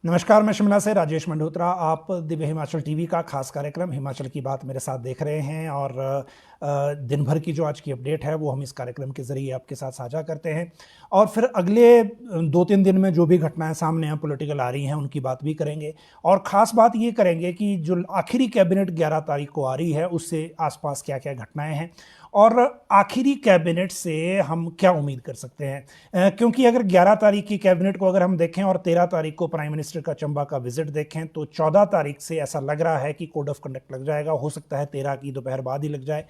नमस्कार, मैं शिमला से राजेश मंडोत्रा। आप दिव्य हिमाचल टीवी का खास कार्यक्रम हिमाचल की बात मेरे साथ देख रहे हैं और दिन भर की जो आज की अपडेट है वो हम इस कार्यक्रम के जरिए आपके साथ साझा करते हैं और फिर अगले 2-3 दिन में जो भी घटनाएं सामने हैं पॉलिटिकल आ रही हैं उनकी बात भी करेंगे। और ख़ास बात ये करेंगे कि जो आखिरी कैबिनेट 11 तारीख को आ रही है उससे आसपास क्या क्या घटनाएं हैं और आखिरी कैबिनेट से हम क्या उम्मीद कर सकते हैं। क्योंकि अगर 11 तारीख की कैबिनेट को अगर हम देखें और 13 तारीख को प्राइम मिनिस्टर का चंबा का विजिट देखें तो 14 तारीख से ऐसा लग रहा है कि कोड ऑफ कंडक्ट लग जाएगा। हो सकता है 13 की दोपहर बाद ही लग जाए।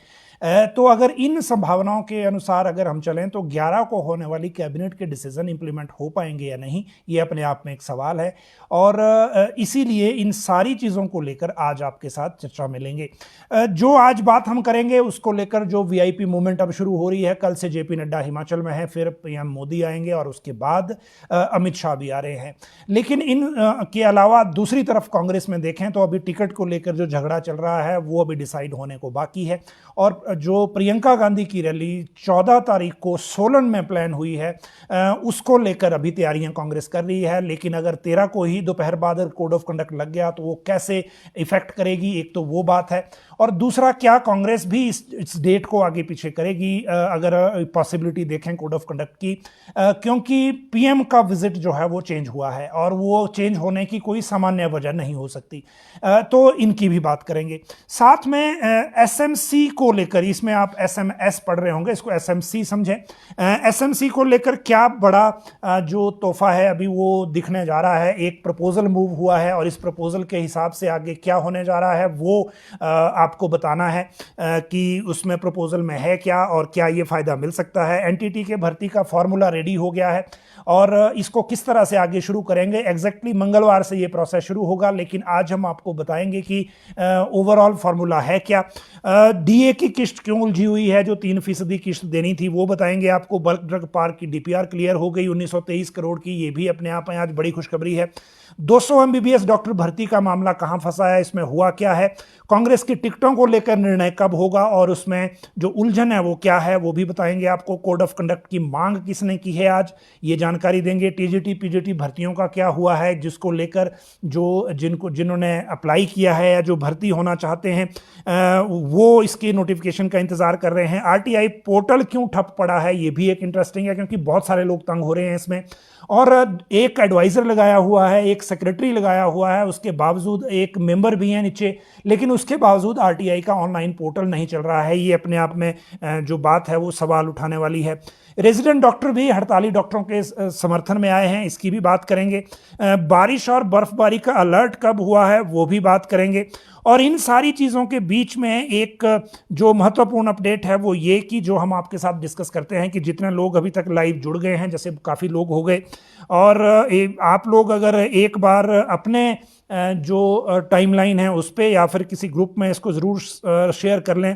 तो अगर इन संभावनाओं के अनुसार अगर हम चलें तो 11 को होने वाली कैबिनेट के डिसीजन इंप्लीमेंट हो पाएंगे या नहीं, ये अपने आप में एक सवाल है। और इसीलिए इन सारी चीज़ों को लेकर आज आपके साथ चर्चा में लेंगे। जो आज बात हम करेंगे उसको लेकर जो वीआईपी मूवमेंट अब शुरू हो रही है। कल से जेपी नड्डा हिमाचल में है, फिर पीएम मोदी आएंगे और उसके बाद अमित शाह भी आ रहे हैं। लेकिन इन के अलावा दूसरी तरफ कांग्रेस में देखें तो अभी टिकट को लेकर जो झगड़ा चल रहा है वो अभी डिसाइड होने को बाकी है। और जो प्रियंका गांधी की रैली 14 तारीख को सोलन में प्लान हुई है उसको लेकर अभी तैयारियां कांग्रेस कर रही है। लेकिन अगर 13 को ही दोपहर बाद कोड ऑफ कंडक्ट लग गया तो वो कैसे इफेक्ट करेगी, एक तो वो बात है। और दूसरा, क्या कांग्रेस भी इस डेट को आगे पीछे करेगी अगर पॉसिबिलिटी देखें कोड ऑफ कंडक्ट की, क्योंकि पीएम का विजिट जो है वो चेंज हुआ है और वो चेंज होने की कोई सामान्य वजह नहीं हो सकती। तो इनकी भी बात करेंगे। साथ में एसएमसी को लेकर, इसमें आप एसएमएस पढ़ रहे होंगे, इसको एसएमसी समझें। एसएमसी को लेकर क्या बड़ा जो तोहफा है अभी वो दिखने जा रहा है। एक प्रपोजल मूव हुआ है और इस प्रपोजल के हिसाब से आगे क्या होने जा रहा है वो आपको बताना है कि उसमें प्रपोजल में है क्या और क्या ये फायदा मिल सकता है। एनटीटी के भर्ती का फॉर्मूला रेडी हो गया है और इसको किस तरह से आगे शुरू करेंगे, एग्जैक्टली मंगलवार से ये प्रोसेस शुरू होगा। लेकिन आज हम आपको बताएंगे कि ओवरऑल फार्मूला है क्या। डीए की किस्त क्यों उलझी हुई है, जो 3% किस्त देनी थी वो बताएंगे आपको। बल्क ड्रग पार्क की डीपीआर क्लियर हो गई 1923 करोड़ की, ये भी अपने आप में आज बड़ी खुशखबरी है। 200 एमबीबीएस डॉक्टर भर्ती का मामला कहां फंसा है, इसमें हुआ क्या है। कांग्रेस की टिकटों को लेकर निर्णय कब होगा और उसमें जो उलझन है वो क्या है वो भी बताएंगे आपको। कोड ऑफ कंडक्ट की मांग किसने की है आज, ये जानकारी देंगे। टीजीटी पीजीटी भर्तियों का क्या हुआ है, जिसको लेकर जो जिन्होंने अप्लाई किया है या जो भर्ती होना चाहते हैं वो इसके नोटिफिकेशन का इंतजार कर रहे हैं। आरटीआई पोर्टल क्यों ठप पड़ा है, ये भी एक इंटरेस्टिंग है क्योंकि बहुत सारे लोग तंग हो रहे हैं इसमें। और एक एडवाइजर लगाया हुआ है, एक सेक्रेटरी लगाया हुआ है, उसके बावजूद एक मेंबर भी है नीचे, लेकिन उसके बावजूद आरटीआई का ऑनलाइन पोर्टल नहीं चल रहा है। ये अपने आप में जो बात है वो सवाल उठाने वाली है। रेजिडेंट डॉक्टर भी हड़ताली डॉक्टरों के समर्थन में आए हैं, इसकी भी बात करेंगे। बारिश और बर्फबारी का अलर्ट कब हुआ है वो भी बात करेंगे। और इन सारी चीज़ों के बीच में एक जो महत्वपूर्ण अपडेट है वो ये कि जो हम आपके साथ डिस्कस करते हैं कि जितने लोग अभी तक लाइव जुड़ गए हैं, जैसे काफ़ी लोग हो गए, और आप लोग अगर एक बार अपने जो टाइमलाइन है उस पर या फिर किसी ग्रुप में इसको ज़रूर शेयर कर लें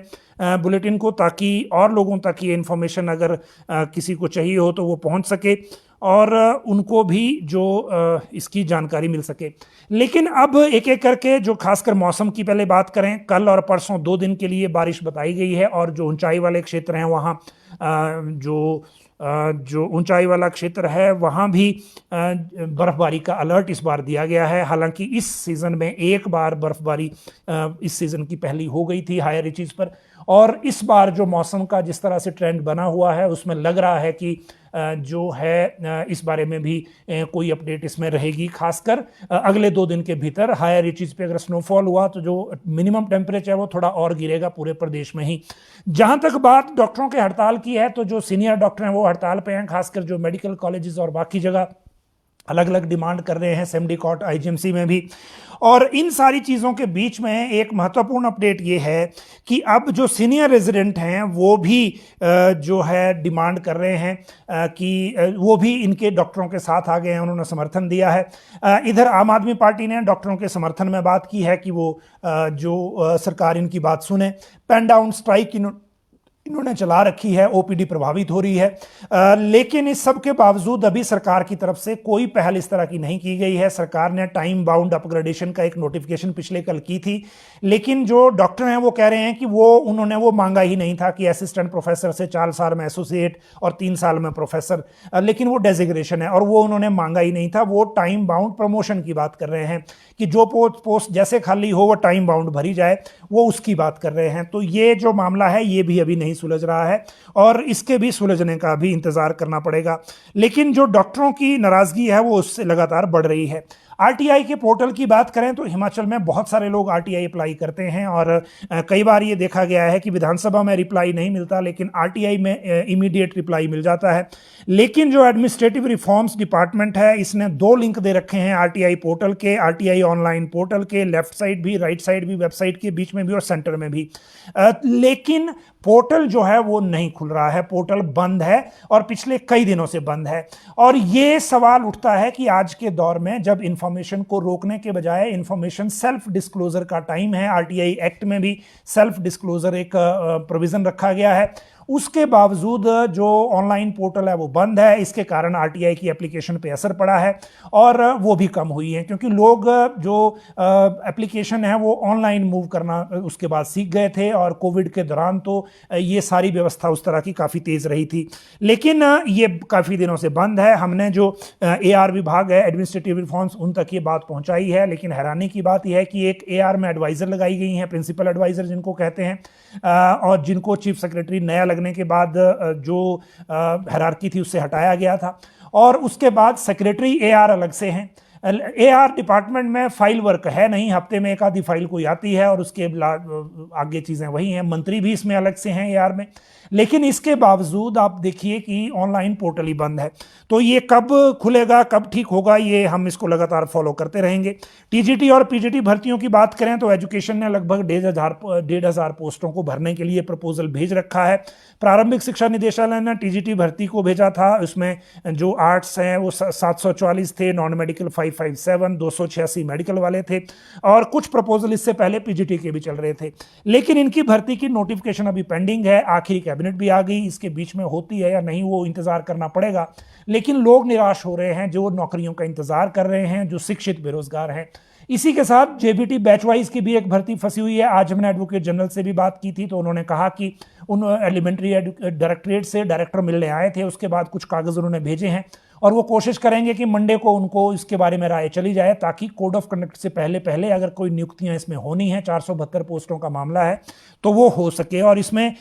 बुलेटिन को, ताकि और लोगों तक ये इन्फॉर्मेशन अगर किसी को चाहिए हो तो वो पहुंच सके और उनको भी जो इसकी जानकारी मिल सके। लेकिन अब एक एक करके जो खासकर मौसम की पहले बात करें। कल और परसों 2 दिन के लिए बारिश बताई गई है और जो ऊंचाई वाले क्षेत्र हैं वहाँ जो ऊंचाई वाला क्षेत्र है वहाँ भी बर्फबारी का अलर्ट इस बार दिया गया है। हालांकि इस सीज़न में एक बार बर्फबारी इस सीज़न की पहली हो गई थी हायर रीचेस पर, और इस बार जो मौसम का जिस तरह से ट्रेंड बना हुआ है उसमें लग रहा है कि जो है इस बारे में भी कोई अपडेट इसमें रहेगी। खासकर अगले 2 दिन के भीतर हायर रीचेस पे अगर स्नोफॉल हुआ तो जो मिनिमम टेम्परेचर है वो थोड़ा और गिरेगा पूरे प्रदेश में ही। जहां तक बात डॉक्टरों के हड़ताल की है तो जो सीनियर डॉक्टर हैं वो हड़ताल पे हैं, खासकर जो मेडिकल कॉलेजेस और बाकी जगह अलग अलग डिमांड कर रहे हैं, सेमडी कॉट आईजीएमसी में भी। और इन सारी चीज़ों के बीच में एक महत्वपूर्ण अपडेट ये है कि अब जो सीनियर रेजिडेंट हैं वो भी जो है डिमांड कर रहे हैं कि वो भी इनके डॉक्टरों के साथ आ गए हैं, उन्होंने समर्थन दिया है। इधर आम आदमी पार्टी ने डॉक्टरों के समर्थन में बात की है कि वो जो सरकार इनकी बात सुने। पेन डाउन स्ट्राइक इन्होंने चला रखी है, ओपीडी प्रभावित हो रही है। लेकिन इस सब के बावजूद अभी सरकार की तरफ से कोई पहल इस तरह की नहीं की गई है। सरकार ने टाइम बाउंड अपग्रेडेशन का एक नोटिफिकेशन पिछले कल की थी, लेकिन जो डॉक्टर हैं वो कह रहे हैं कि उन्होंने वो मांगा ही नहीं था कि असिस्टेंट प्रोफेसर से 4 साल में एसोसिएट और 3 साल में प्रोफेसर, लेकिन वो डेजिग्नेशन है और वो उन्होंने मांगा ही नहीं था। वो टाइम बाउंड प्रमोशन की बात कर रहे हैं कि जो पोस्ट जैसे खाली हो वो टाइम बाउंड भरी जाए, वो उसकी बात कर रहे हैं। तो ये जो मामला है ये भी अभी नहीं सुलझ रहा है और इसके भी सुलझने का भी इंतजार करना पड़ेगा। लेकिन जो डॉक्टरों की नाराजगी है वो उससे लगातार बढ़ रही है। आरटीआई के पोर्टल की बात करें तो हिमाचल में बहुत सारे लोग आरटीआई अप्लाई करते हैं और कई बार ये देखा गया है कि विधानसभा में रिप्लाई नहीं मिलता, लेकिन आरटीआई में इमीडिएट रिप्लाई मिल जाता है। लेकिन जो एडमिनिस्ट्रेटिव रिफॉर्म्स डिपार्टमेंट है इसने 2 लिंक दे रखे हैं आरटीआई पोर्टल के, आरटीआई ऑनलाइन पोर्टल के, लेफ्ट साइड भी राइट साइड भी, वेबसाइट के बीच में भी और सेंटर में भी। लेकिन पोर्टल जो है वो नहीं खुल रहा है, पोर्टल बंद है और पिछले कई दिनों से बंद है। और ये सवाल उठता है कि आज के दौर में जब इंफॉर्मेशन को रोकने के बजाय इंफॉर्मेशन सेल्फ डिस्क्लोजर का टाइम है, आरटीआई एक्ट में भी सेल्फ डिस्क्लोजर एक प्रोविजन रखा गया है, उसके बावजूद जो ऑनलाइन पोर्टल है वो बंद है। इसके कारण आरटीआई की एप्लीकेशन पे असर पड़ा है और वो भी कम हुई है, क्योंकि लोग जो एप्लीकेशन है वो ऑनलाइन मूव करना उसके बाद सीख गए थे और कोविड के दौरान तो ये सारी व्यवस्था उस तरह की काफ़ी तेज़ रही थी। लेकिन ये काफ़ी दिनों से बंद है। हमने जो एआर विभाग है, एडमिनिस्ट्रेटिव रिफॉर्म्स, उन तक ये बात पहुंचाई है, लेकिन हैरानी की बात यह है कि एक एआर में एडवाइज़र लगाई गई हैं, प्रिंसिपल एडवाइज़र जिनको कहते हैं, और जिनको चीफ सेक्रेटरी नया लगने के बाद जो हायरार्की थी उससे हटाया गया था, और उसके बाद सेक्रेटरी एआर अलग से हैं। एआर डिपार्टमेंट में फाइल वर्क है नहीं, हफ्ते में एक आधी फाइल कोई आती है और उसके आगे चीज़ें वही हैं। मंत्री भी इसमें अलग से हैं एआर में, लेकिन इसके बावजूद आप देखिए कि ऑनलाइन पोर्टल ही बंद है। तो ये कब खुलेगा, कब ठीक होगा, ये हम इसको लगातार फॉलो करते रहेंगे। टीजीटी और पीजीटी भर्तियों की बात करें तो एजुकेशन ने लगभग 1,500 पोस्टों को भरने के लिए प्रपोजल भेज रखा है। प्रारंभिक शिक्षा निदेशालय ने टीजीटी भर्ती को भेजा था, उसमें जो आर्ट्स हैं वो 744 थे, नॉन मेडिकल 557, 286 मेडिकल वाले थे, और कुछ प्रपोजल इससे पहले पीजीटी के भी चल रहे थे। लेकिन इनकी भर्ती की नोटिफिकेशन अभी पेंडिंग है। आखिरी कैबिनेट भी आ गई, इसके बीच में होती है या नहीं वो इंतजार करना पड़ेगा। लेकिन लोग निराश हो रहे हैं जो नौकरियों का इंतजार कर रहे हैं, जो शिक्षित बेरोजगार हैं। इसी के साथ जेबीटी बैच वाइज की भी एक भर्ती फंसी हुई है। आज हमने एडवोकेट जनरल से भी बात की थी तो उन्होंने कहा कि उन एलिमेंट्री डायरेक्टरेट से डायरेक्टर मिलने आए थे, उसके बाद कुछ कागज उन्होंने भेजे हैं और वो कोशिश करेंगे कि मंडे को उनको इसके बारे में राय चली जाए, ताकि कोड ऑफ कंडक्ट से पहले अगर कोई नियुक्तियां इसमें होनी है, 472 पोस्टों का मामला है, तो वो हो सके। और इसमें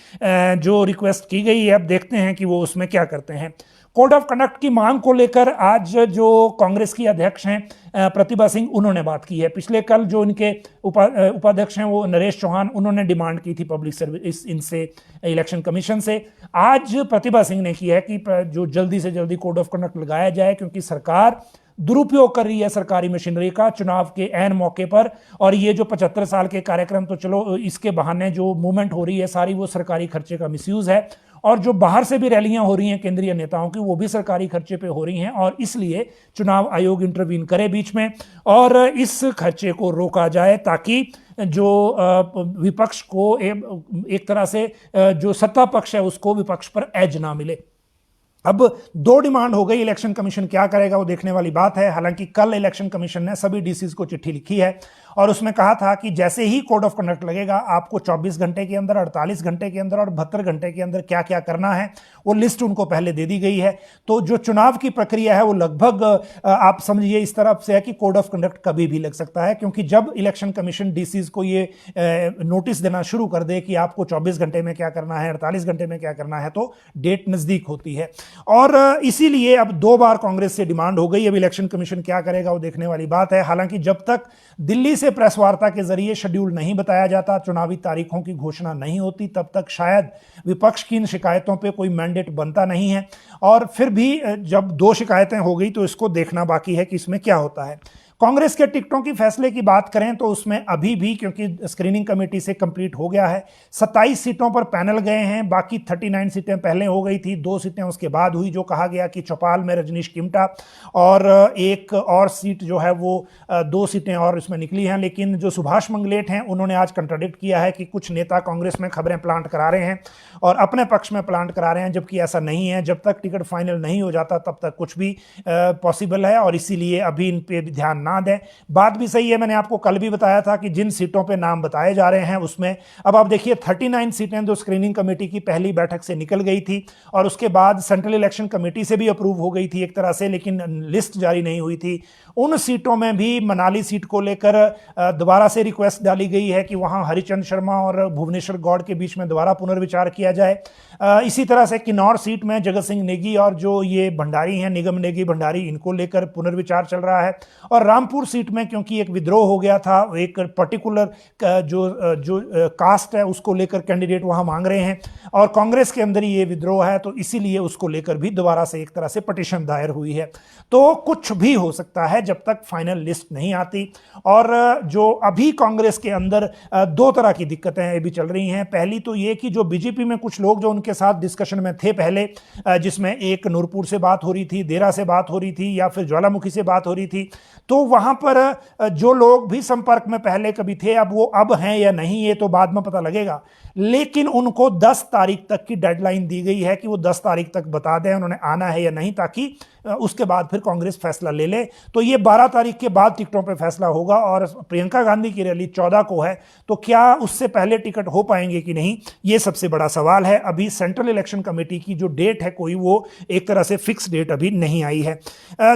जो रिक्वेस्ट की गई है, अब देखते हैं कि वो उसमें क्या करते हैं। कोड ऑफ कंडक्ट की मांग को लेकर आज जो कांग्रेस की अध्यक्ष हैं प्रतिभा सिंह, उन्होंने बात की है। पिछले कल जो इनके उपाध्यक्ष हैं वो नरेश चौहान, उन्होंने डिमांड की थी पब्लिक सर्विस इनसे, इलेक्शन कमीशन से। आज प्रतिभा सिंह ने की है कि जो जल्दी से जल्दी कोड ऑफ कंडक्ट लगाया जाए, क्योंकि सरकार दुरुपयोग कर रही है सरकारी मशीनरी का चुनाव के ऐन मौके पर। और ये जो 75 साल के कार्यक्रम, तो चलो इसके बहाने जो मूवमेंट हो रही है सारी वो सरकारी खर्चे का मिसयूज है, और जो बाहर से भी रैलियां हो रही हैं केंद्रीय नेताओं की, वो भी सरकारी खर्चे पे हो रही हैं, और इसलिए चुनाव आयोग इंटरवीन करे बीच में और इस खर्चे को रोका जाए, ताकि जो विपक्ष को एक तरह से जो सत्ता पक्ष है उसको विपक्ष पर एज ना मिले। अब 2 डिमांड हो गई, इलेक्शन कमीशन क्या करेगा वो देखने वाली बात है। हालांकि कल इलेक्शन कमीशन ने सभी डीसीज को चिट्ठी लिखी है और उसमें कहा था कि जैसे ही कोड ऑफ कंडक्ट लगेगा, आपको 24 घंटे के अंदर, 48 घंटे के अंदर और 72 घंटे के अंदर क्या क्या करना है वो लिस्ट उनको पहले दे दी गई है। तो जो चुनाव की प्रक्रिया है वो लगभग आप समझिए इस तरफ से है कि कोड ऑफ कंडक्ट कभी भी लग सकता है, क्योंकि जब इलेक्शन कमीशन डीसीज को ये नोटिस देना शुरू कर दे कि आपको 24 घंटे में क्या करना है, 48 घंटे में क्या करना है, तो डेट नजदीक होती है। और इसीलिए अब 2 बार कांग्रेस से डिमांड हो गई। अब इलेक्शन कमीशन क्या करेगा वो देखने वाली बात है। हालांकि जब तक दिल्ली से प्रेस वार्ता के जरिए शेड्यूल नहीं बताया जाता, चुनावी तारीखों की घोषणा नहीं होती, तब तक शायद विपक्ष की इन शिकायतों पे कोई मैंडेट बनता नहीं है। और फिर भी जब 2 शिकायतें हो गई तो इसको देखना बाकी है कि इसमें क्या होता है। कांग्रेस के टिकटों की फैसले की बात करें तो उसमें अभी भी, क्योंकि स्क्रीनिंग कमेटी से कंप्लीट हो गया है, 27 सीटों पर पैनल गए हैं। बाकी 39 सीटें पहले हो गई थी, 2 सीटें उसके बाद हुई, जो कहा गया कि चौपाल में रजनीश किमटा, और एक और सीट जो है वो 2 सीटें और इसमें निकली हैं। लेकिन जो सुभाष मंगलेट हैं उन्होंने आज कंट्राडिक्ट किया है कि कुछ नेता कांग्रेस में खबरें प्लांट करा रहे हैं और अपने पक्ष में प्लांट करा रहे हैं, जबकि ऐसा नहीं है। जब तक टिकट फाइनल नहीं हो जाता तब तक कुछ भी पॉसिबल है, और इसीलिए अभी इन पे ध्यान ना दें। बात भी सही है, मैंने आपको कल भी बताया था कि जिन सीटों पे नाम बताए जा रहे हैं उसमें अब आप देखिए 39 सीटें जो स्क्रीनिंग कमेटी की पहली बैठक से निकल गई थी और उसके बाद सेंट्रल इलेक्शन कमेटी से भी अप्रूव हो गई थी एक तरह से, लेकिन लिस्ट जारी नहीं हुई थी। उन सीटों में भी मनाली सीट को लेकर दोबारा से रिक्वेस्ट डाली गई है कि वहां हरिचंद शर्मा और भुवनेश्वर गौड़ के बीच में दोबारा पुनर्विचार किया जाए। इसी तरह से किन्नौर सीट में जगत सिंह नेगी और जो ये भंडारी हैं, निगम नेगी भंडारी, इनको लेकर पुनर्विचार चल रहा है। और रामपुर सीट में क्योंकि एक विद्रोह हो गया था, एक पर्टिकुलर जो कास्ट है उसको लेकर कैंडिडेट वहां मांग रहे हैं और कांग्रेस के अंदर ही ये विद्रोह है, तो इसीलिए उसको लेकर भी दोबारा से एक तरह से पिटीशन दायर हुई है। तो कुछ भी हो सकता है जब तक फाइनल लिस्ट नहीं आती। और जो अभी कांग्रेस के अंदर 2 तरह की दिक्कतें भी चल रही हैं। पहली तो ये कि जो बीजेपी में कुछ लोग जो उनके साथ डिस्कशन में थे पहले, जिसमें एक नूरपुर से बात हो रही थी, देरा से बात हो रही थी, या फिर ज्वालामुखी से बात हो रही थी, तो वहां पर जो लोग भी संपर्क में पहले कभी थे, अब वो अब हैं या नहीं ये तो बाद में पता लगेगा। लेकिन उनको 10 तारीख तक की डेडलाइन दी गई है कि वो 10 तारीख तक बता दें उन्होंने आना है या नहीं, ताकि उसके बाद फिर कांग्रेस फैसला ले ले। तो ये 12 तारीख के बाद टिकटों पे फैसला होगा और प्रियंका गांधी की रैली 14 को है, तो क्या उससे पहले टिकट हो पाएंगे कि नहीं, ये सबसे बड़ा सवाल है। अभी सेंट्रल इलेक्शन कमेटी की जो डेट है कोई, वो एक तरह से फिक्स डेट अभी नहीं आई है।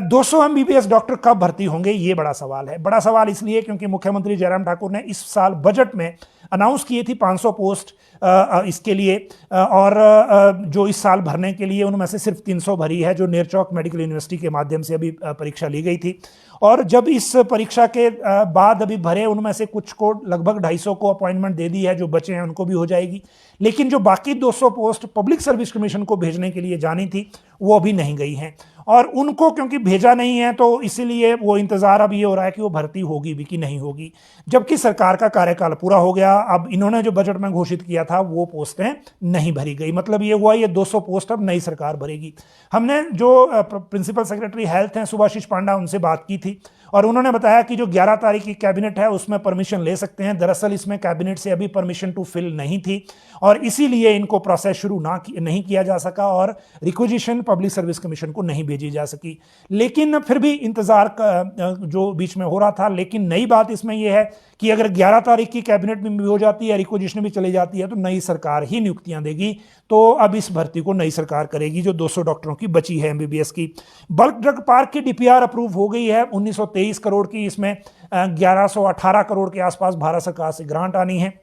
200 MBBS डॉक्टर कब भर्ती होंगे, ये बड़ा सवाल है। बड़ा सवाल इसलिए क्योंकि मुख्यमंत्री जयराम ठाकुर ने इस साल बजट में अनाउंस किए थी 500 पोस्ट इसके लिए, और जो इस साल भरने के लिए उनमें से सिर्फ 300 भरी है, जो नेरचौक मेडिकल यूनिवर्सिटी के माध्यम से अभी परीक्षा ली गई थी। और जब इस परीक्षा के बाद अभी भरे उनमें से कुछ को लगभग 250 को अपॉइंटमेंट दे दी है, जो बचे हैं उनको भी हो जाएगी। लेकिन जो बाकी 200 पोस्ट पब्लिक सर्विस कमीशन को भेजने के लिए जानी थी वो अभी नहीं गई हैं, और उनको क्योंकि भेजा नहीं है तो इसीलिए वो इंतजार अब ये हो रहा है कि वो भर्ती होगी भी कि नहीं होगी, जबकि सरकार का कार्यकाल पूरा हो गया। अब इन्होंने जो बजट में घोषित किया था वो पोस्टें नहीं भरी गई, मतलब ये हुआ ये 200 पोस्ट अब नई सरकार भरेगी। हमने जो प्रिंसिपल सेक्रेटरी हेल्थ हैं सुभाषिष पांडा, उनसे बात की थी और उन्होंने बताया कि जो 11 तारीख की कैबिनेट है उसमें परमिशन ले सकते हैं। दरअसल इसमें कैबिनेट से अभी परमिशन टू फिल नहीं थी और इसीलिए इनको प्रोसेस शुरू नहीं किया जा सका और रिक्विजिशन पब्लिक सर्विस कमीशन को नहीं भेजी जा सकी। लेकिन फिर भी इंतजार जो बीच में हो रहा था। लेकिन नई बात इसमें यह है कि अगर 11 तारीख की कैबिनेट में भी हो जाती है, रिक्विजिशन भी चली जाती है, तो नई सरकार ही नियुक्तियां देगी। तो अब इस भर्ती को नई सरकार करेगी जो 200 डॉक्टरों की बची है MBBS की। बल्क ड्रग पार्क की DPR अप्रूव हो गई है 1923 करोड़ की, इसमें 1118 करोड़ के आसपास भारत सरकार से ग्रांट आनी है।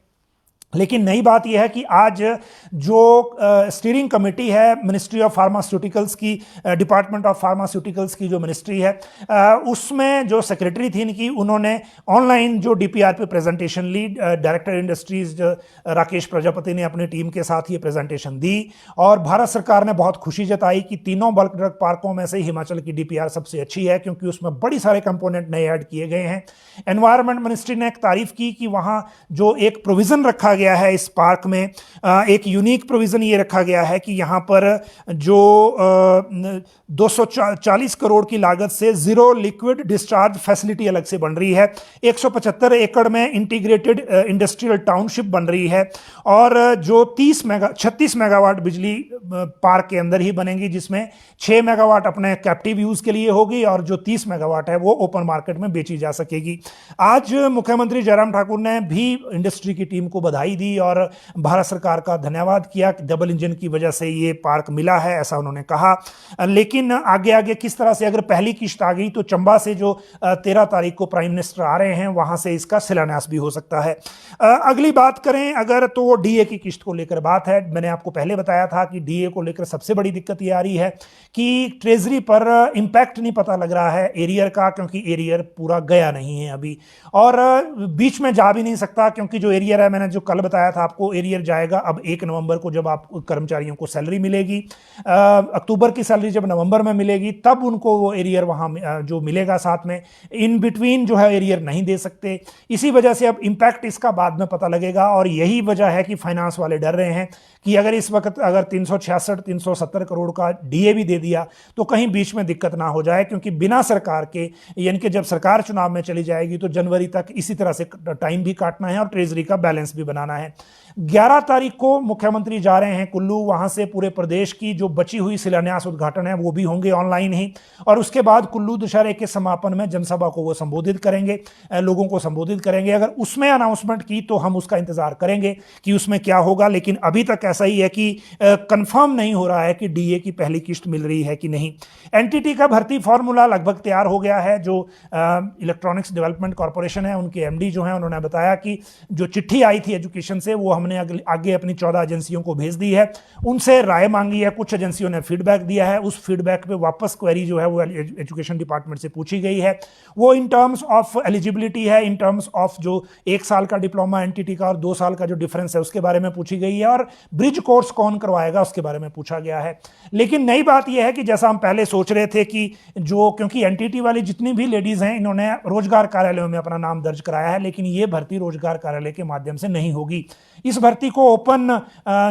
लेकिन नई बात यह है कि आज जो स्टीयरिंग कमेटी है मिनिस्ट्री ऑफ फार्मास्यूटिकल्स की, डिपार्टमेंट ऑफ फार्मास्यूटिकल्स की जो मिनिस्ट्री है, उसमें जो सेक्रेटरी थी इनकी, उन्होंने ऑनलाइन जो DPR पे प्रेजेंटेशन ली। डायरेक्टर इंडस्ट्रीज राकेश प्रजापति ने अपनी टीम के साथ ये प्रेजेंटेशन दी और भारत सरकार ने बहुत खुशी जताई कि तीनों बल्क ड्रग पार्कों में से हिमाचल की DPR सबसे अच्छी है, क्योंकि उसमें बड़ी सारे कंपोनेंट नए ऐड किए गए हैं। एनवायरमेंट मिनिस्ट्री ने एक तारीफ की कि वहाँ जो एक प्रोविजन रखा गया है इस पार्क में, एक यूनिक प्रोविजन ये रखा गया है कि यहां पर जो 240 करोड़ की लागत से जीरो लिक्विड डिस्चार्ज फैसिलिटी अलग से बन रही है। 175 एकड़ में इंटीग्रेटेड इंडस्ट्रियल टाउनशिप बन रही है और जो 36 मेगावाट बिजली पार्क के अंदर ही बनेगी, जिसमें 6 मेगावाट अपने कैप्टिव यूज के लिए होगी और जो 30 मेगावाट है वो ओपन मार्केट में बेची जा सकेगी। आज मुख्यमंत्री जयराम ठाकुर ने भी इंडस्ट्री की टीम को बधाई दी और भारत सरकार का धन्यवाद किया कि डबल इंजन की वजह से ये पार्क मिला है, ऐसा उन्होंने कहा। लेकिन आगे आगे किस तरह से, अगर पहली किश्त आ गई तो चंबा से जो 13 तारीख को प्राइम मिनिस्टर आ रहे हैं वहां से इसका शिलान्यास भी हो सकता है। अगली बात करें अगर, तो DA की किश्त को लेकर बात है। मैंने आपको पहले बताया था कि DA को लेकर सबसे बड़ी दिक्कत ये आ रही है कि ट्रेजरी पर इंपैक्ट नहीं पता लग रहा है एरियर का, क्योंकि एरियर पूरा गया नहीं है अभी और बीच में जा भी नहीं सकता, क्योंकि जो एरियर है, मैंने जो कल कल बताया था आपको, एरियर जाएगा अब 1 नवंबर को, जब आप कर्मचारियों को सैलरी मिलेगी। अक्टूबर की सैलरी जब नवंबर में मिलेगी तब उनको वो एरियर वहाँ जो मिलेगा साथ में। इन बिटवीन जो है एरियर नहीं दे सकते। इसी वजह से अब इम्पैक्ट इसका बाद में पता लगेगा, और यही वजह है कि फाइनेंस वाले डर रहे हैं कि अगर इस वक्त अगर 366 370 करोड़ का डीए भी दे दिया तो कहीं बीच में दिक्कत ना हो जाए, क्योंकि बिना सरकार के, यानी कि जब सरकार चुनाव में चली जाएगी तो जनवरी तक इसी तरह से टाइम भी काटना है और ट्रेजरी का बैलेंस भी बनाना है। 11 तारीख को मुख्यमंत्री जा रहे हैं कुल्लू, वहां से पूरे प्रदेश की जो बची हुई शिलान्यास उद्घाटन है वो भी होंगे ऑनलाइन ही, और उसके बाद कुल्लू दशहरे के समापन में जनसभा को वो संबोधित करेंगे, लोगों को संबोधित करेंगे। अगर उसमें अनाउंसमेंट की तो हम उसका इंतजार करेंगे कि उसमें क्या होगा, लेकिन अभी तक ऐसा ही है कि कंफर्म नहीं हो रहा है कि डीए की पहली किस्त मिल रही है कि नहीं। एनटीटी का भर्ती फॉर्मूला लगभग तैयार हो गया है। जो इलेक्ट्रॉनिक्स डेवलपमेंट कॉर्पोरेशन है, उनके एमडी जो हैं उन्होंने बताया कि जो चिट्ठी आई थी एजुकेशन से वो हमने आगे अपनी 14 एजेंसियों को भेज दी है, उनसे राय मांगी है, कुछ एजेंसियों ने फीडबैक दिया है, उस फीडबैक पे वापस क्वेरी जो है वो एजुकेशन डिपार्टमेंट से पूछी गई है। वो इन टर्म्स ऑफ एलिजिबिलिटी है, इन टर्म्स ऑफ जो 1 साल का डिप्लोमा एनटीटी का और 2 साल का जो डिफरेंस है उसके बारे में पूछी गई है, और ब्रिज कोर्स कौन करवाएगा उसके बारे में पूछा गया है। लेकिन नई बात यह है कि जैसा हम पहले सोच रहे थे कि जो, क्योंकि एनटीटी वाली जितनी भी लेडीज हैं इन्होंने रोजगार कार्यालयों में अपना नाम दर्ज कराया है, लेकिन ये भर्ती रोजगार कार्यालय के माध्यम से नहीं होगी। इस भर्ती को ओपन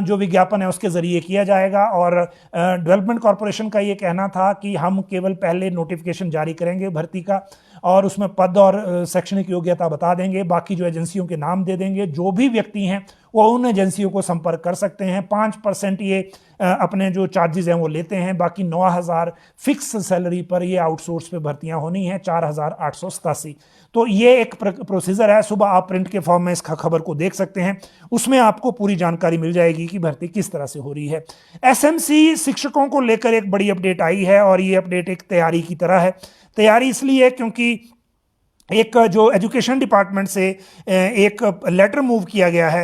जो विज्ञापन है उसके जरिए किया जाएगा, और डेवलपमेंट कॉर्पोरेशन का ये कहना था कि हम केवल पहले नोटिफिकेशन जारी करेंगे भर्ती का और उसमें पद और शैक्षणिक योग्यता बता देंगे, बाकी जो एजेंसियों के नाम दे देंगे। जो भी व्यक्ति हैं वो उन एजेंसियों को संपर्क कर सकते हैं। 5% ये अपने जो चार्जेस हैं वो लेते हैं, बाकी 9,000 फिक्स सैलरी पर ये आउटसोर्स पे भर्तियां होनी है, 4,887। तो ये एक प्रोसीजर है। सुबह आप प्रिंट के फॉर्म में इस खबर को देख सकते हैं, उसमें आपको पूरी जानकारी मिल जाएगी कि भर्ती किस तरह से हो रही है। एसएमसी शिक्षकों को लेकर एक बड़ी अपडेट आई है, और ये अपडेट एक तैयारी की तरह है। तैयारी इसलिए क्योंकि एक जो एजुकेशन डिपार्टमेंट से एक लेटर मूव किया गया है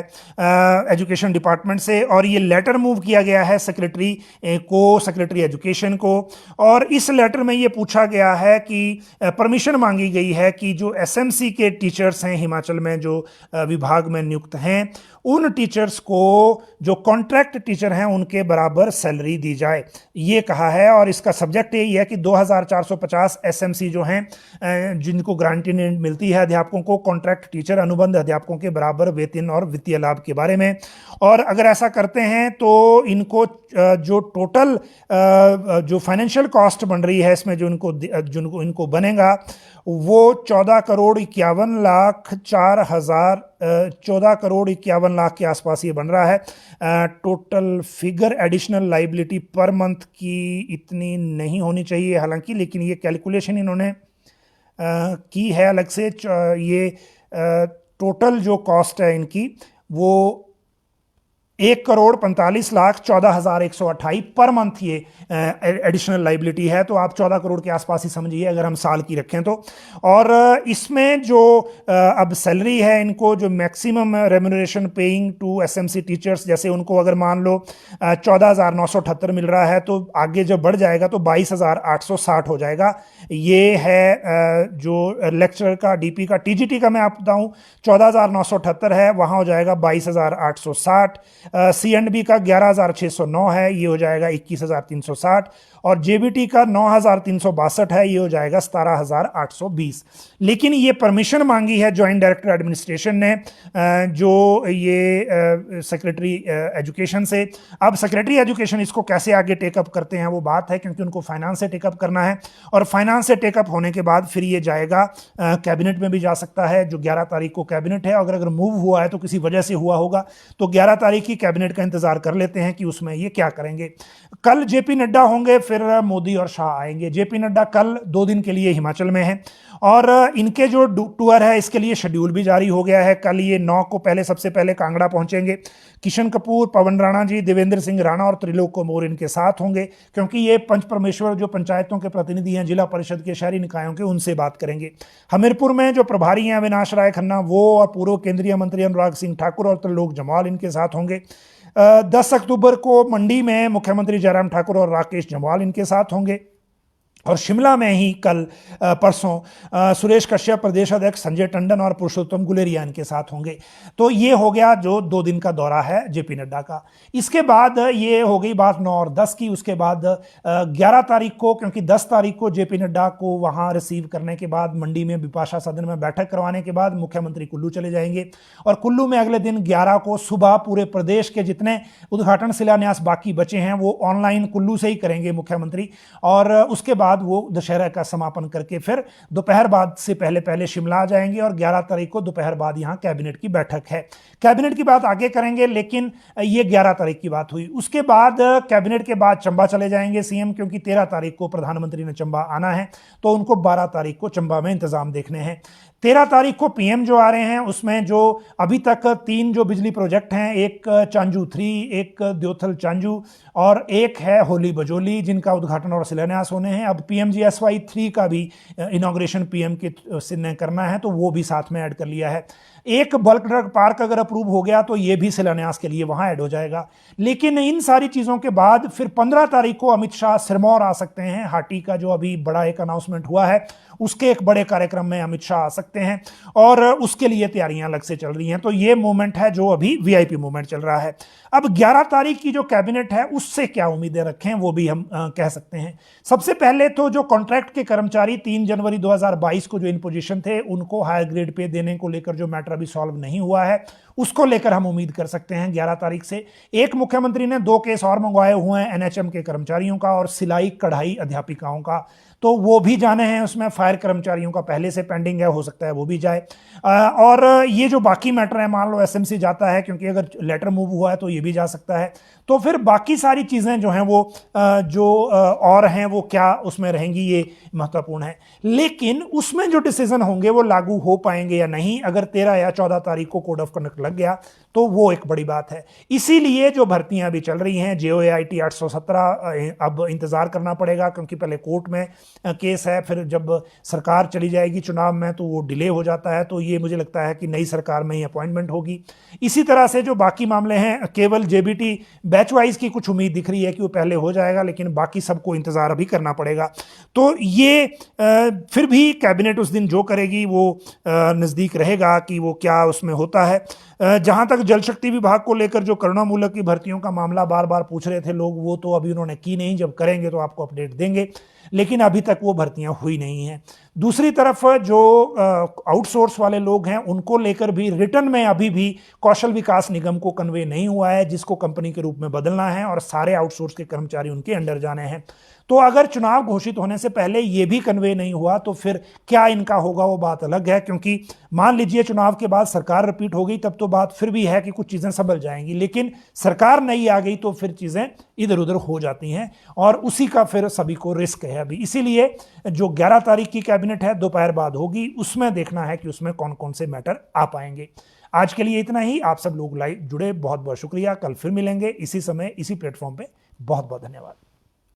एजुकेशन डिपार्टमेंट से, और ये लेटर मूव किया गया है सेक्रेटरी एजुकेशन को। और इस लेटर में ये पूछा गया है कि परमिशन मांगी गई है कि जो एसएमसी के टीचर्स हैं हिमाचल में जो विभाग में नियुक्त हैं, उन टीचर्स को जो कॉन्ट्रैक्ट टीचर हैं उनके बराबर सैलरी दी जाए, ये कहा है। और इसका सब्जेक्ट यही है कि 2,450 एसएमसी जो हैं जिनको गारंटी मिलती है अध्यापकों को, कॉन्ट्रैक्ट टीचर अनुबंध अध्यापकों के बराबर वेतन और वित्तीय लाभ के बारे में। और अगर ऐसा करते हैं तो इनको जो टोटल जो फाइनेंशियल कॉस्ट बन रही है इसमें जो इनको बनेगा वो 14 करोड़ 51 लाख 14 करोड़ 51 लाख के आसपास ये बन रहा है। Total figure additional liability per month की इतनी नहीं होनी चाहिए हालांकि, लेकिन ये कैलकुलेशन इन्होंने की है अलग से। ये टोटल जो कॉस्ट है इनकी वो 1 करोड़ 45 लाख 14,128 पर मंथ ये एडिशनल लाइबिलिटी है। तो आप 14 करोड़ के आसपास ही समझिए अगर हम साल की रखें तो। और इसमें जो अब सैलरी है इनको, जो maximum remuneration paying to SMC teachers, जैसे उनको अगर मान लो 14,978 मिल रहा है तो आगे जब बढ़ जाएगा तो 22,860 हो जाएगा। ये है जो लेक्चरर का, डीपी का, टीजीटी का मैं आपको बताऊं 14,978 है, वहां हो जाएगा 22,860। C&B का 11,609 है, ये हो जाएगा 21,360। और जेबीटी का 9,362 है, ये हो जाएगा 17,820। लेकिन ये परमिशन मांगी है ज्वाइंट डायरेक्टर एडमिनिस्ट्रेशन ने जो ये सेक्रेटरी एजुकेशन से। अब सेक्रेटरी एजुकेशन इसको कैसे आगे टेकअप करते हैं वो बात है, क्योंकि उनको फाइनेंस से टेकअप करना है, और फाइनेंस से टेकअप होने के बाद फिर ये जाएगा कैबिनेट में भी जा सकता है। जो 11 तारीख को कैबिनेट है, अगर मूव हुआ है तो किसी वजह से हुआ होगा, तो 11 तारीख की कैबिनेट का इंतजार कर लेते हैं कि उसमें ये क्या करेंगे। कल जेपी नड्डा होंगे, फिर मोदी और शाह आएंगे। जेपी नड्डा कल 2 दिन के लिए हिमाचल में हैं, और इनके जो टूर है इसके लिए शेड्यूल भी जारी हो गया है। कल ये 9 को सबसे पहले कांगड़ा पहुंचेंगे। किशन कपूर, पवन राणा जी, देवेंद्र सिंह राणा और त्रिलोक कपूर इनके साथ होंगे, क्योंकि ये पंच परमेश्वर जो पंचायतों के प्रतिनिधि हैं, जिला परिषद के, शहरी निकायों के, उनसे बात करेंगे। हमीरपुर में जो प्रभारी हैं अविनाश राय खन्ना, वो और पूर्व केंद्रीय मंत्री अनुराग सिंह ठाकुर और त्रिलोक जम्वाल इनके साथ होंगे। 10 अक्टूबर को मंडी में मुख्यमंत्री जयराम ठाकुर और राकेश जम्वाल इनके साथ होंगे। और शिमला में ही कल परसों सुरेश कश्यप, प्रदेश अध्यक्ष संजय टंडन और पुरुषोत्तम गुलेरिया इनके साथ होंगे। तो ये हो गया जो 2 दिन का दौरा है जेपी नड्डा का। इसके बाद ये हो गई बात 9 और 10 की। उसके बाद 11 तारीख को, क्योंकि 10 तारीख को जेपी नड्डा को वहां रिसीव करने के बाद मंडी में बिपाशा सदन में बैठक करवाने के बाद मुख्यमंत्री कुल्लू चले जाएंगे और कुल्लू में अगले दिन 11 को सुबह पूरे प्रदेश के जितने उद्घाटन शिलान्यास बाकी बचे हैं वो ऑनलाइन कुल्लू से ही करेंगे मुख्यमंत्री। और उसके बाद वो दशहरा का समापन करके फिर दोपहर बाद से पहले पहले शिमला आ जाएंगे और 11 तारीख को दोपहर बाद यहां कैबिनेट की बैठक है। कैबिनेट की बात आगे करेंगे, लेकिन ये 11 तारीख की बात हुई। उसके बाद कैबिनेट के बाद चंबा चले जाएंगे सीएम, क्योंकि 13 तारीख को प्रधानमंत्री ने चंबा आना है, तो उनको 12 तारीख को चंबा में इंतजाम देखने हैं। 13 तारीख को पीएम जो आ रहे हैं, उसमें जो अभी तक 3 जो बिजली प्रोजेक्ट हैं, एक चांजू 3, एक द्योथल चांजू और एक है होली बजोली, जिनका उद्घाटन और शिलान्यास होने हैं। अब पीएमजीएसवाई 3 का भी इनॉग्रेशन पीएम के ने करना है, तो वो भी साथ में ऐड कर लिया है। एक बल्क ड्रग पार्क अगर अप्रूव हो गया तो ये भी शिलान्यास के लिए वहां ऐड हो जाएगा। लेकिन इन सारी चीजों के बाद फिर 15 तारीख को अमित शाह सिरमौर आ सकते हैं। हाटी का जो अभी बड़ा एक अनाउंसमेंट हुआ है, उसके एक बड़े कार्यक्रम में अमित शाह आ सकते हैं और उसके लिए तैयारियां अलग से चल रही हैं। तो ये मूवमेंट है जो अभी वीआईपी मूवमेंट चल रहा है। अब 11 तारीख की जो कैबिनेट है उससे क्या उम्मीदें रखें, वो भी हम कह सकते हैं। सबसे पहले तो जो कॉन्ट्रैक्ट के कर्मचारी 3 जनवरी 2022 को जो इन पोजीशन थे, उनको हायर ग्रेड पे देने को लेकर जो मैटर अभी सॉल्व नहीं हुआ है, उसको लेकर हम उम्मीद कर सकते हैं 11 तारीख से। एक मुख्यमंत्री ने 2 केस और मंगवाए हुए हैं एनएचएम के कर्मचारियों का और सिलाई कढ़ाई अध्यापिकाओं का, तो वो भी जाने हैं। उसमें फायर कर्मचारियों का पहले से पेंडिंग है, हो सकता है वो भी जाए। और ये जो बाकी मैटर है, मान लो एसएमसी जाता है, क्योंकि अगर लेटर मूव हुआ है तो ये भी जा सकता है। तो फिर बाकी सारी चीजें जो हैं वो और हैं वो क्या उसमें रहेंगी, ये महत्वपूर्ण है। लेकिन उसमें जो डिसीजन होंगे वो लागू हो पाएंगे या नहीं, अगर 13 या 14 तारीख को कोड ऑफ कंडक्ट लग गया तो वो एक बड़ी बात है। इसीलिए जो भर्तियां अभी चल रही हैं, जेओएआईटी 817, अब इंतजार करना पड़ेगा, क्योंकि पहले कोर्ट में केस है, फिर जब सरकार चली जाएगी चुनाव में तो वो डिले हो जाता है। तो ये मुझे लगता है कि नई सरकार में ही अपॉइंटमेंट होगी। इसी तरह से जो बाकी मामले हैं, केवल जेबीटी बैच वाइज की कुछ उम्मीद दिख रही है कि वो पहले हो जाएगा, लेकिन बाकी सबको इंतजार अभी करना पड़ेगा। तो ये फिर भी कैबिनेट उस दिन जो करेगी वो नज़दीक रहेगा कि वो क्या उसमें होता है। जहां तक जल शक्ति विभाग को लेकर जो करुणामूलक की भर्तियों का मामला बार बार पूछ रहे थे लोग, वो तो अभी उन्होंने की नहीं, जब करेंगे तो आपको अपडेट देंगे, लेकिन अभी तक वो भर्तियां हुई नहीं हैं। दूसरी तरफ जो आउटसोर्स वाले लोग हैं, उनको लेकर भी रिटर्न में अभी भी कौशल विकास निगम को कन्वे नहीं हुआ है, जिसको कंपनी के रूप में बदलना है और सारे आउटसोर्स के कर्मचारी उनके अंडर जाने हैं। तो अगर चुनाव घोषित होने से पहले ये भी कन्वे नहीं हुआ तो फिर क्या इनका होगा, वो बात अलग है। क्योंकि मान लीजिए चुनाव के बाद सरकार रिपीट हो गई, तब तो बात फिर भी है कि कुछ चीजें संभल जाएंगी, लेकिन सरकार नई आ गई तो फिर चीजें इधर उधर हो जाती हैं और उसी का फिर सभी को रिस्क है अभी। इसीलिए जो 11 तारीख की कैबिनेट है दोपहर बाद होगी, उसमें देखना है कि उसमें कौन कौन से मैटर आ पाएंगे। आज के लिए इतना ही। आप सब लोग लाइव जुड़े, बहुत बहुत शुक्रिया। कल फिर मिलेंगे इसी समय इसी प्लेटफॉर्म पे। बहुत बहुत धन्यवाद।